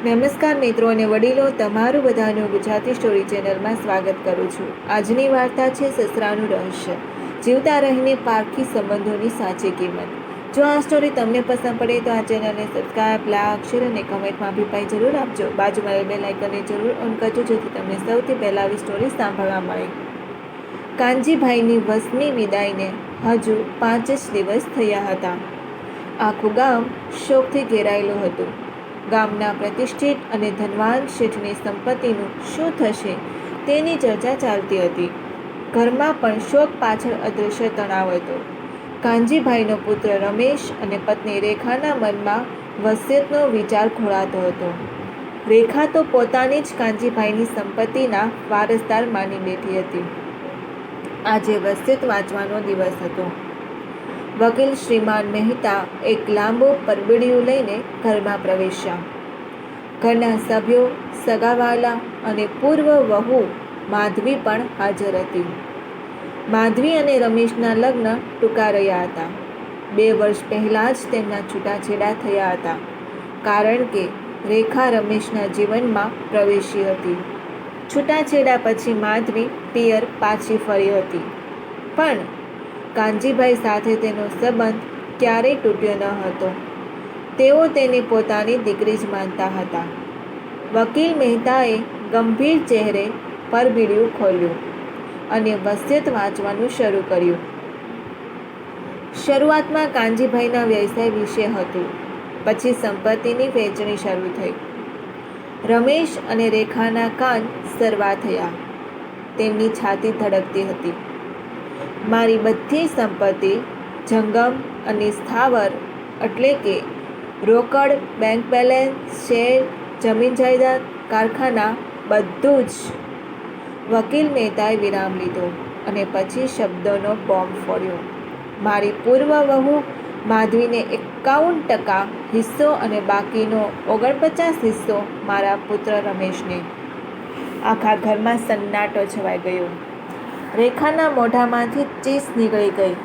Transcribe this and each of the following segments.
નમસ્કાર મિત્રો અને વડીલો, તમારું બધાનું ગુજરાતી સ્ટોરી ચેનલમાં સ્વાગત કરું છું. આજની વાર્તા છે સસરાનું રહસ્ય. જીવતા રહીને પારખી સંબંધોની સાચી કિંમત. જો આ સ્ટોરી તમને પસંદ પડે તો આ ચેનલને સબસ્ક્રાઈબ, લાઈક, શેર અને કમેન્ટમાં અભિપ્રાય જરૂર આપજો. બાજુમાં બેલ આઇકનને જરૂર ઓન કરજો જેથી તમને સૌથી પહેલાં આવી સ્ટોરી સાંભળવા મળે. કાનજીભાઈની વસની વિદાયને હજુ 5 જ દિવસ થયા હતા. આખું ગામ શોકથી ઘેરાયેલું હતું. ગામના પ્રતિષ્ઠિત અને ધનવાન શેઠની સંપત્તિનું શું થશે તેની ચર્ચા ચાલતી હતી. ઘરમાં પણ શોક પાછળ અદૃશ્ય તણાવ હતો. કાનજીભાઈનો પુત્ર રમેશ અને પત્ની રેખાના મનમાં વસિયતનો વિચાર ઘોળાતો હતો. રેખા તો પોતાની જ કાનજીભાઈની સંપત્તિના વારસદાર માની બેઠી હતી. આજે વસિયત વાંચવાનો દિવસ હતો. વકીલ શ્રીમાન મહેતા એક લાંબુ પરબીડિયું લઈને ઘરમાં પ્રવેશ્યા. ઘરના સભ્યો, સગાવાલા અને પૂર્વ વહુ માધવી પણ હાજર હતી. માધવી અને રમેશના લગ્ન ટૂંકા રહ્યા હતા. 2 વર્ષ પહેલાં જ તેમના છૂટાછેડા થયા હતા, કારણ કે રેખા રમેશના જીવનમાં પ્રવેશી હતી. છૂટાછેડા પછી માધવી પિયર પાછી ફરી હતી, પણ કાનજીભાઈ સાથે તેનો સંબંધ ક્યારેય તૂટ્યો ન હતો. તેઓ તેની પોતાની દીકરી જ માનતા હતા. વકીલ મહેતાએ ગંભીર ચહેરે પરબીડિયું ખોલ્યું અને વસિયત વાંચવાનું શરૂ કર્યું. શરૂઆતમાં કાનજીભાઈના વ્યવસાય વિશે હતું, પછી સંપત્તિની વહેંચણી શરૂ થઈ. રમેશ અને રેખાના કાન સરવા થયા. તેમની છાતી ધડકતી હતી. મારી બધી સંપત્તિ, જંગમ અને સ્થાવર એટલે કે રોકડ, બેંક બેલેન્સ, શેર, જમીન જાયદાદ, કારખાના, બધું જ. વકીલ મહેતાએ વિરામ લીધો અને પછી શબ્દોનો બોમ્બ ફોડ્યો. મારી પૂર્વ વહુ માધવીને 51% હિસ્સો અને બાકીનો 49% હિસ્સો મારા પુત્ર રમેશને. આખા ઘરમાં સન્નાટો છવાઈ ગયો. રેખાના મોઢામાંથી ચીસ નીકળી ગઈ.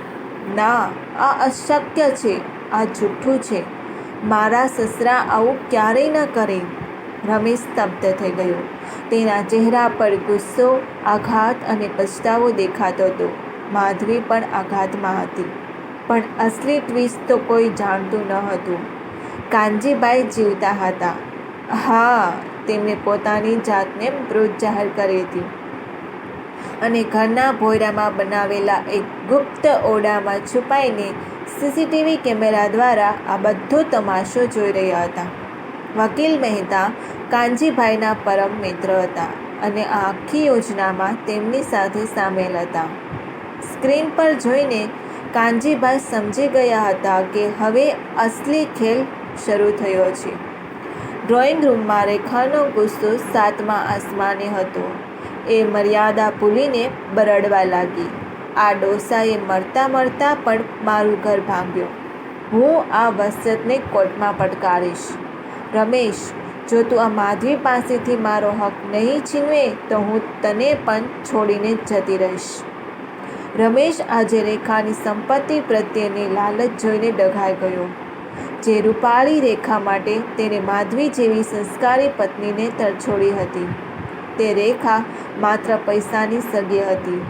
ના, આ અશક્ય છે, આ જૂઠું છે. મારા સસરા આવું ક્યારેય ન કરે. રમેશ સ્તબ્ધ થઈ ગયો. તેના ચહેરા પર ગુસ્સો, આઘાત અને પછતાવો દેખાતો હતો. માધવી પણ આઘાતમાં હતી, પણ અસલી ટ્વિસ્ટ તો કોઈ જાણતું ન હતું. કાનજીભાઈ જીવતા હતા. હા, તેમણે પોતાની જાતને મૃત જાહેર કરી હતી અને ઘરના ભોંયરામાં બનાવેલા એક ગુપ્ત ઓરડામાં છુપાઈને સીસીટીવી કેમેરા દ્વારા આ બધો તમાશો જોઈ રહ્યા હતા. વકીલ મહેતા કાનજીભાઈના પરમ મિત્ર હતા અને આ આખી યોજનામાં તેમની સાથે સામેલ હતા. સ્ક્રીન પર જોઈને કાનજીભાઈ સમજી ગયા હતા કે હવે અસલી ખેલ શરૂ થયો છે. ડ્રોઈંગ રૂમમાં રેખાનો ગુસ્સો 7મા આસમાને હતો. એ મર્યાદા ભૂલીને બરડવા લાગી. આ ડોસાએ મરતા પણ મારું ઘર ભાંગ્યો. હું આ વસિયતને કોર્ટમાં પડકારીશ. રમેશ, જો તું આ માધવી પાસેથી મારો હક નહીં છીનવે તો હું તને પણ છોડીને જતી રહીશ. રમેશ આજે રેખાની સંપત્તિ પ્રત્યેની લાલચ જોઈને ડઘાઈ ગયો. જે રૂપાળી રેખા માટે તેને માધવી જેવી સંસ્કારી પત્નીને તરછોડી હતી, તે રેખા માત્ર પૈસાની સગી હતી.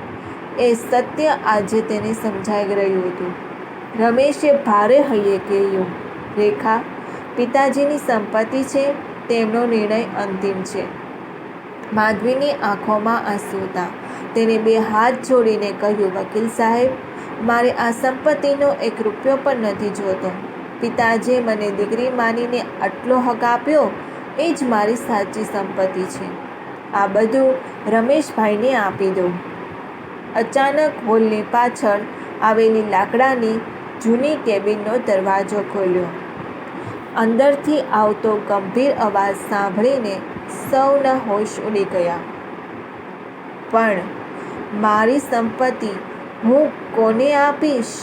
એ સત્ય આજે તેને સમજાઈ રહ્યું હતું. રમેશે ભારે હૈયે કહ્યું, રેખા, પિતાજીની સંપત્તિ છે, તેમનો નિર્ણય અંતિમ છે. માધવીની આંખોમાં આંસુ હતા. તેને 2 હાથ જોડીને કહ્યું, વકીલ સાહેબ, મારે આ સંપત્તિનો 1 રૂપિયો પણ નથી જોતો. પિતાજીએ મને દીકરી માનીને આટલો હક આપ્યો, એ જ મારી સાચી સંપત્તિ છે. આ બધું રમેશભાઈને આપી દો. અચાનક હોલની પાછળ આવેલી લાકડાની જૂની કેબિનનો દરવાજો ખોલ્યો. અંદરથી આવતો ગંભીર અવાજ સાંભળીને સૌના હોશ ઉડી ગયા. પણ મારી સંપત્તિ હું કોને આપીશ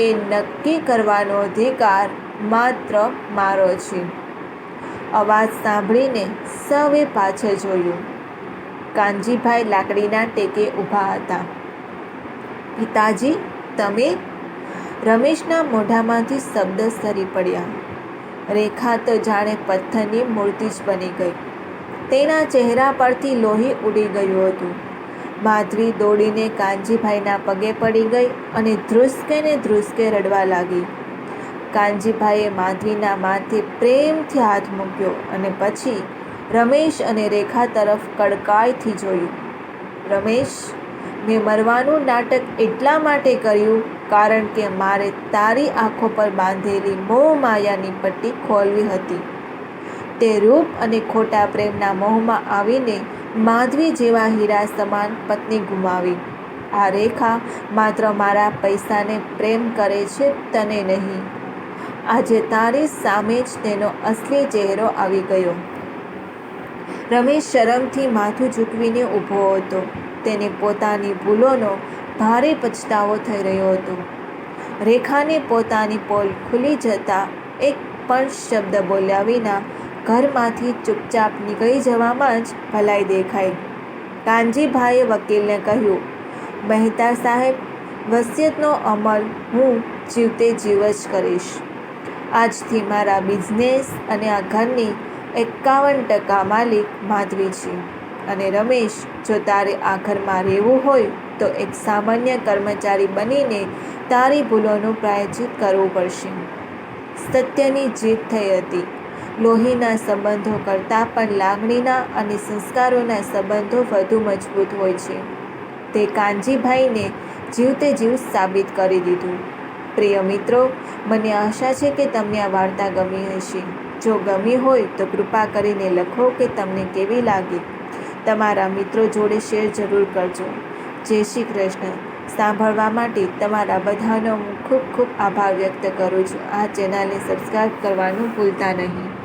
એ નક્કી કરવાનો અધિકાર માત્ર મારો છે. અવાજ સાંભળીને સૌએ પાછળ જોયું. કાનજીભાઈ લાકડીના ટેકે ઊભા હતા. પિતાજી, તમે? રમેશના મોઢામાંથી શબ્દ સરી પડ્યા. રેખા તો જાણે પથ્થરની મૂર્તિ જ બની ગઈ. તેના ચહેરા પરથી લોહી ઉડી ગયું હતું. માધવી દોડીને કાનજીભાઈના પગે પડી ગઈ અને ધ્રુસકે રડવા લાગી. કાનજીભાઈએ માધવીના માથે પ્રેમથી હાથ મૂક્યો અને પછી રમેશ અને રેખા તરફ કડકાઈથી જોયું. રમેશ, મેં મરવાનું નાટક એટલા માટે કર્યું કારણ કે મારે તારી આંખો પર બાંધેલી મોહ માયાની પટ્ટી ખોલવી હતી. તે રૂપ અને ખોટા પ્રેમના મોહમાં આવીને માધવી જેવા હીરા સમાન પત્ની ગુમાવી. આ રેખા માત્ર મારા પૈસાને પ્રેમ કરે છે, તને નહીં. આજે તારી સામે જ તેનો અસલી ચહેરો આવી ગયો. રમેશ શરમથી માથું ઝૂકવીને ઊભો હતો. તેને પોતાની ભૂલોનો ભારે પછતાવો થઈ રહ્યો હતો. રેખાને પોતાની પોલ ખુલી જતાં એક પણ શબ્દ બોલ્યા વિના ઘરમાંથી ચૂપચાપ નીકળી જવામાં જ ભલાઈ દેખાઈ. કાનજીભાઈએ વકીલને કહ્યું, મહેતા સાહેબ, વસિયતનો અમલ હું જીવતે જીવ જ કરીશ. આજથી મારા બિઝનેસ અને આ ઘરની 51% માલિક માધવી છે. અને રમેશ, જો તારે આ ઘરમાં રહેવું હોય તો એક સામાન્ય કર્મચારી બનીને તારી ભૂલોનું પ્રાયશ્ચિત કરવું પડશે. સત્યની જીત થઈ હતી. લોહીના સંબંધો કરતાં પણ લાગણીના અને સંસ્કારોના સંબંધો વધુ મજબૂત હોય છે. તે કાનજીભાઈને જીવતે જીવ સાબિત કરી દીધું. પ્રિય મિત્રો, મને આશા છે કે તમને આ વાર્તા ગમી હશે. જો ગમી હોય તો કૃપા કરીને લખો કે તમને કેવી લાગી. તમારા મિત્રો જોડે શેર જરૂર કરજો. જય શ્રી કૃષ્ણ. સાંભળવા માટે તમારા બધાનો હું ખૂબ ખૂબ આભાર વ્યક્ત કરું છું. આ ચેનલને સબસ્ક્રાઈબ કરવાનું ભૂલતા નહીં.